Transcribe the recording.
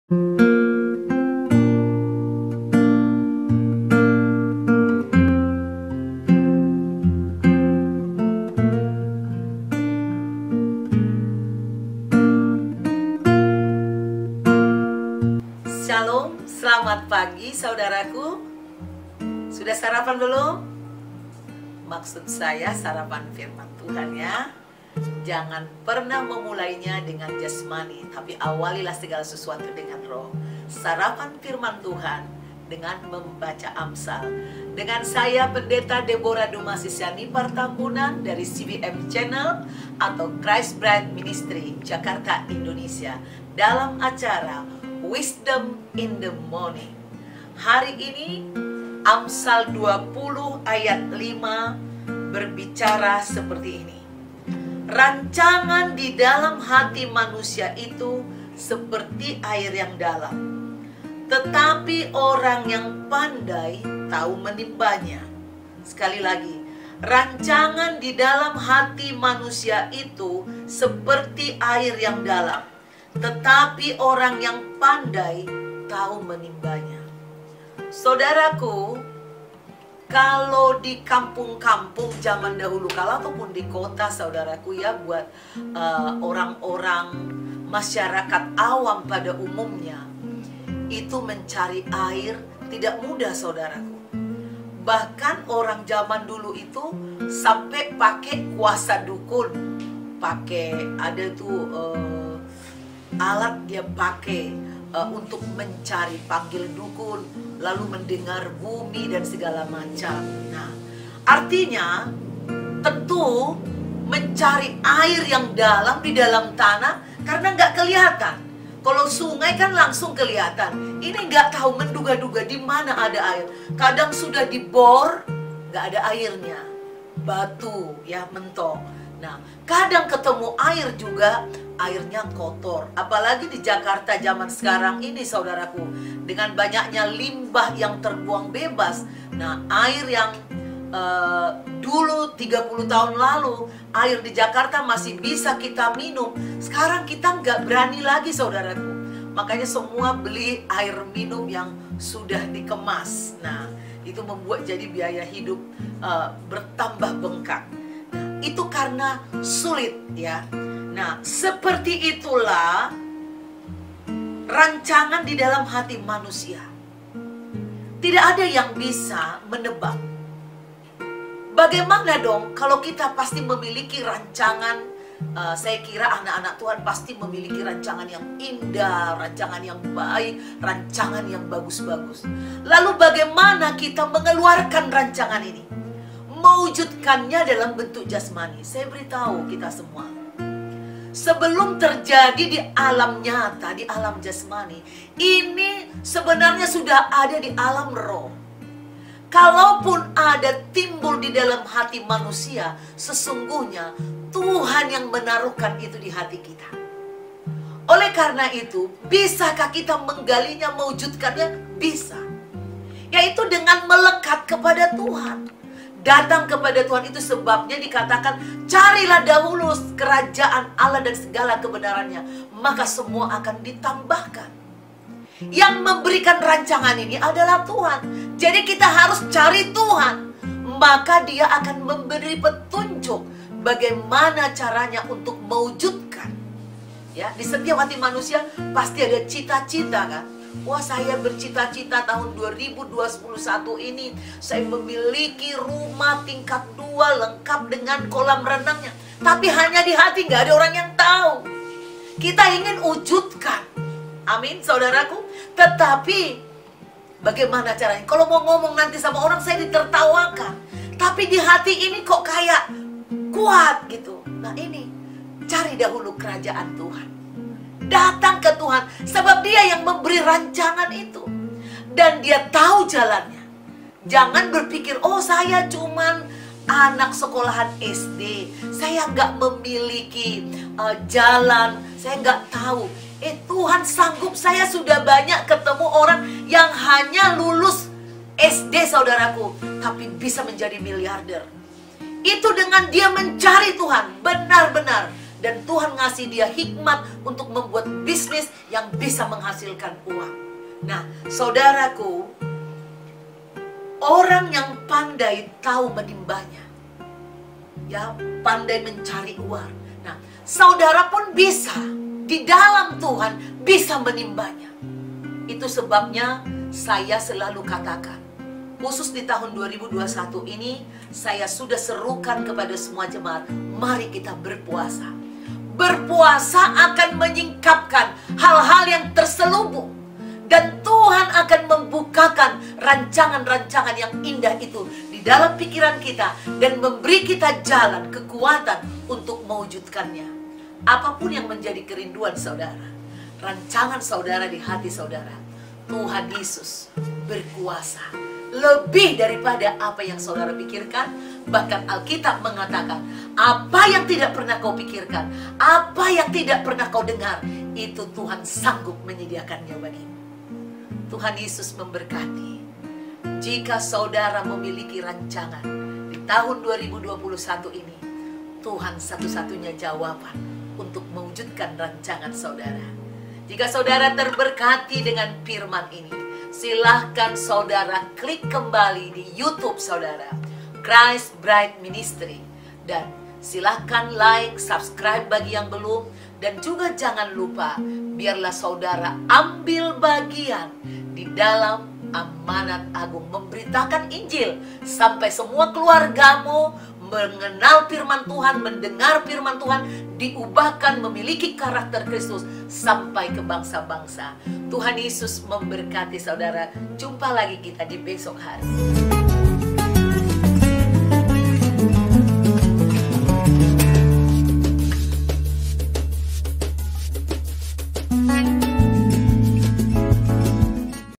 Shalom, selamat pagi saudaraku. Sudah sarapan belum? Maksud saya sarapan firman Tuhan ya. Jangan pernah memulainya dengan jasmani, tapi awalilah segala sesuatu dengan roh. Sarapan firman Tuhan dengan membaca Amsal. Dengan saya Pendeta Deborah Dumasisyani Partambunan dari CBM Channel atau Christ Bride Ministry Jakarta, Indonesia, dalam acara Wisdom in the Morning. Hari ini Amsal 20 ayat 5 berbicara seperti ini. Rancangan di dalam hati manusia itu seperti air yang dalam, tetapi orang yang pandai tahu menimbanya. Sekali lagi, rancangan di dalam hati manusia itu seperti air yang dalam, tetapi orang yang pandai tahu menimbanya. Saudaraku, kalau di kampung-kampung zaman dahulu kala ataupun di kota saudaraku ya, buat orang-orang masyarakat awam pada umumnya, itu mencari air tidak mudah saudaraku. Bahkan orang zaman dulu itu sampai pakai kuasa dukun, pakai ada tuh alat dia pakai untuk mencari, panggil dukun, lalu mendengar bumi dan segala macam. Nah, artinya tentu mencari air yang dalam di dalam tanah karena nggak kelihatan. Kalau sungai kan langsung kelihatan. Ini nggak tahu, menduga-duga di mana ada air. Kadang sudah dibor, nggak ada airnya. Batu ya, mentok. Nah, kadang ketemu air juga, airnya kotor. Apalagi di Jakarta zaman sekarang ini saudaraku, dengan banyaknya limbah yang terbuang bebas. Nah, air yang dulu 30 tahun lalu air di Jakarta masih bisa kita minum, sekarang kita nggak berani lagi saudaraku. Makanya semua beli air minum yang sudah dikemas. Nah, itu membuat jadi biaya hidup bertambah bengkak. Nah, itu karena sulit ya. Nah, seperti itulah rancangan di dalam hati manusia. Tidak ada yang bisa menebak. Bagaimana dong kalau kita pasti memiliki rancangan? Saya kira anak-anak Tuhan pasti memiliki rancangan yang indah, rancangan yang baik, rancangan yang bagus-bagus. Lalu bagaimana kita mengeluarkan rancangan ini? Mewujudkannya dalam bentuk jasmani. Saya beritahu kita semua, sebelum terjadi di alam nyata, di alam jasmani, ini sebenarnya sudah ada di alam roh. Kalaupun ada timbul di dalam hati manusia, sesungguhnya Tuhan yang menaruhkan itu di hati kita. Oleh karena itu, bisakah kita menggalinya, mewujudkannya? Bisa. Yaitu dengan melekat kepada Tuhan. Datang kepada Tuhan, itu sebabnya dikatakan, carilah dahulu kerajaan Allah dan segala kebenarannya, maka semua akan ditambahkan. Yang memberikan rancangan ini adalah Tuhan. Jadi kita harus cari Tuhan, maka Dia akan memberi petunjuk bagaimana caranya untuk mewujudkan. Ya, di setiap hati manusia pasti ada cita-cita kan. Wah, saya bercita-cita tahun 2021 ini saya memiliki rumah tingkat 2 lengkap dengan kolam renangnya. Tapi hanya di hati, nggak ada orang yang tahu. Kita ingin wujudkan. Amin, saudaraku. Tetapi bagaimana caranya? Kalau mau ngomong nanti sama orang saya ditertawakan. Tapi di hati ini kok kayak kuat gitu. Nah, ini cari dahulu kerajaan Tuhan. Datang ke Tuhan, sebab Dia yang memberi rancangan itu. Dan Dia tahu jalannya. Jangan berpikir, oh saya cuman anak sekolahan SD, saya nggak memiliki jalan, saya nggak tahu. Tuhan sanggup, saya sudah banyak ketemu orang yang hanya lulus SD saudaraku, tapi bisa menjadi miliarder. Itu dengan dia mencari Tuhan, benar-benar dan Tuhan ngasih dia hikmat untuk membuat bisnis yang bisa menghasilkan uang. Nah, saudaraku, orang yang pandai tahu menimbanya, ya, pandai mencari uang. Nah, saudara pun bisa di dalam Tuhan bisa menimbanya. Itu sebabnya saya selalu katakan, khusus di tahun 2021 ini, saya sudah serukan kepada semua jemaat, mari kita berpuasa. Berpuasa akan menyingkapkan hal-hal yang terselubung, dan Tuhan akan membukakan rancangan-rancangan yang indah itu di dalam pikiran kita, dan memberi kita jalan, kekuatan untuk mewujudkannya. Apapun yang menjadi kerinduan saudara, rancangan saudara di hati saudara, Tuhan Yesus berkuasa lebih daripada apa yang saudara pikirkan. Bahkan Alkitab mengatakan, apa yang tidak pernah kau pikirkan, apa yang tidak pernah kau dengar, itu Tuhan sanggup menyediakannya bagimu. Tuhan Yesus memberkati. Jika saudara memiliki rancangan di tahun 2021 ini, Tuhan satu-satunya jawaban untuk mewujudkan rancangan saudara. Jika saudara terberkati dengan firman ini, silahkan saudara klik kembali di YouTube saudara, Christ Bright Ministry, dan silahkan like, subscribe bagi yang belum, dan juga jangan lupa, biarlah saudara ambil bagian di dalam amanat agung memberitakan Injil sampai semua keluargamu mengenal firman Tuhan, mendengar firman Tuhan, diubahkan memiliki karakter Kristus sampai ke bangsa-bangsa. Tuhan Yesus memberkati saudara. Jumpa lagi kita di besok hari.